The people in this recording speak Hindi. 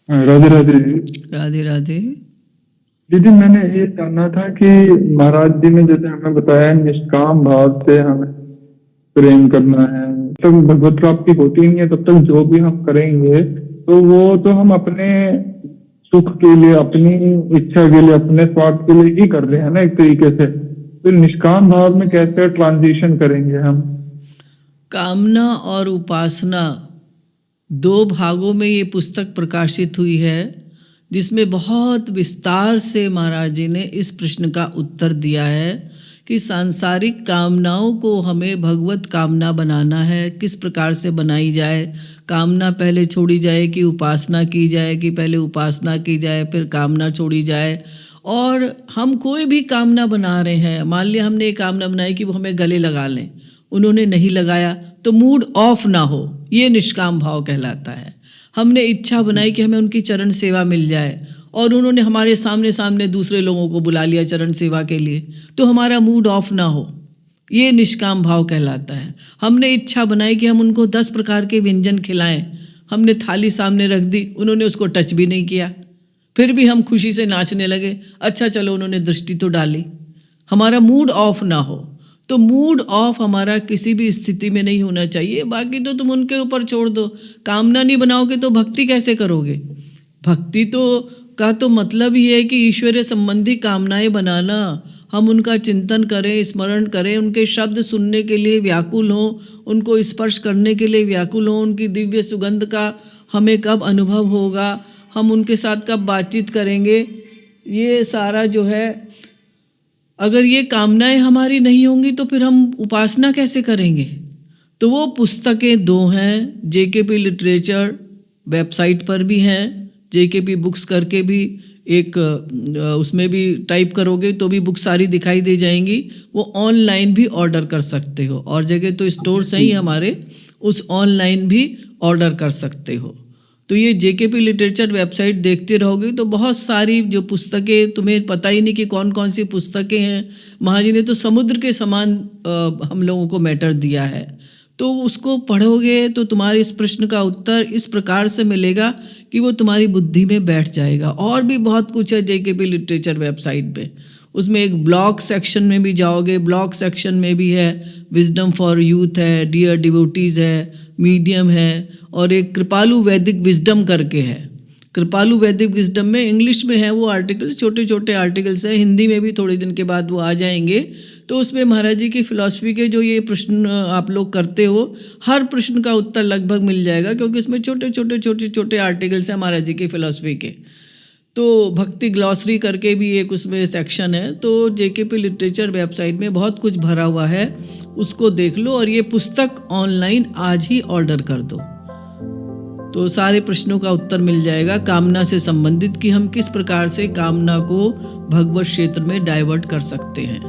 राधे राधे जी। राधे राधे। दीदी मैंने ये जानना था कि महाराज जी ने जैसे हमें बताया निष्काम भाव से हमें प्रेम करना है, तब भगवत प्राप्ति होती नहीं है, तब तक जो भी हम करेंगे तो वो तो हम अपने सुख के लिए, अपनी इच्छा के लिए, अपने स्वार्थ के लिए ही कर रहे हैं ना एक तरीके से। तो निष्काम भाव में कैसे ट्रांजिशन करेंगे हम? कामना और उपासना दो भागों में ये पुस्तक प्रकाशित हुई है, जिसमें बहुत विस्तार से महाराज जी ने इस प्रश्न का उत्तर दिया है कि सांसारिक कामनाओं को हमें भगवत कामना बनाना है, किस प्रकार से बनाई जाए। कामना पहले छोड़ी जाए कि उपासना की जाए, कि पहले उपासना की जाए फिर कामना छोड़ी जाए। और हम कोई भी कामना बना रहे हैं, मान लिया हमने एक कामना बनाई कि वो हमें गले लगा लें, उन्होंने नहीं लगाया तो मूड ऑफ ना हो, ये निष्काम भाव कहलाता है। हमने इच्छा बनाई कि हमें उनकी चरण सेवा मिल जाए और उन्होंने हमारे सामने सामने दूसरे लोगों को बुला लिया चरण सेवा के लिए, तो हमारा मूड ऑफ ना हो, ये निष्काम भाव कहलाता है। हमने इच्छा बनाई कि हम उनको 10 प्रकार के व्यंजन खिलाएं, हमने थाली सामने रख दी, उन्होंने उसको टच भी नहीं किया, फिर भी हम खुशी से नाचने लगे, अच्छा चलो उन्होंने दृष्टि तो डाली, हमारा मूड ऑफ ना हो। तो मूड ऑफ हमारा किसी भी स्थिति में नहीं होना चाहिए। बाकी तो तुम उनके ऊपर छोड़ दो, कामना नहीं बनाओगे तो भक्ति कैसे करोगे? भक्ति तो का तो मतलब ही है कि ईश्वरीय संबंधी कामनाएं बनाना, हम उनका चिंतन करें, स्मरण करें, उनके शब्द सुनने के लिए व्याकुल हों, उनको स्पर्श करने के लिए व्याकुल हों, उनकी दिव्य सुगंध का हमें कब अनुभव होगा, हम उनके साथ कब बातचीत करेंगे, ये सारा जो है, अगर ये कामनाएं हमारी नहीं होंगी तो फिर हम उपासना कैसे करेंगे? तो वो पुस्तकें दो हैं, जेकेपी लिटरेचर वेबसाइट पर भी हैं, जेकेपी बुक्स करके भी एक उसमें भी टाइप करोगे तो भी बुक सारी दिखाई दे जाएंगी। वो ऑनलाइन भी ऑर्डर कर सकते हो, और जगह तो स्टोर्स हैं ही हमारे, उस ऑनलाइन भी ऑर्डर कर सकते हो। तो ये जेकेपी लिटरेचर वेबसाइट देखते रहोगे तो बहुत सारी जो पुस्तकें, तुम्हें पता ही नहीं कि कौन कौन सी पुस्तकें हैं। महाजी ने तो समुद्र के समान हम लोगों को मैटर दिया है, तो उसको पढ़ोगे तो तुम्हारे इस प्रश्न का उत्तर इस प्रकार से मिलेगा कि वो तुम्हारी बुद्धि में बैठ जाएगा। और भी बहुत कुछ है जेकेपी लिटरेचर वेबसाइट पे, उसमें एक ब्लॉग सेक्शन में भी जाओगे, ब्लॉग सेक्शन में भी है विजडम फॉर यूथ है, डियर डिवोटीज़ है, मीडियम है, और एक कृपालु वैदिक विजडम करके है। कृपालु वैदिक विजडम में इंग्लिश में है वो आर्टिकल्स, छोटे छोटे आर्टिकल्स हैं, हिंदी में भी थोड़े दिन के बाद वो आ जाएंगे। तो उसमें महाराज जी की फिलॉसफी के जो ये प्रश्न आप लोग करते हो, हर प्रश्न का उत्तर लगभग मिल जाएगा, क्योंकि इसमें छोटे छोटे आर्टिकल्स हैं महाराज जी की फिलॉसफी के। तो भक्ति ग्लॉसरी करके भी एक उसमें सेक्शन है। तो जेकेपी लिटरेचर वेबसाइट में बहुत कुछ भरा हुआ है, उसको देख लो, और ये पुस्तक ऑनलाइन आज ही ऑर्डर कर दो, तो सारे प्रश्नों का उत्तर मिल जाएगा कामना से संबंधित, कि हम किस प्रकार से कामना को भगवत क्षेत्र में डाइवर्ट कर सकते हैं।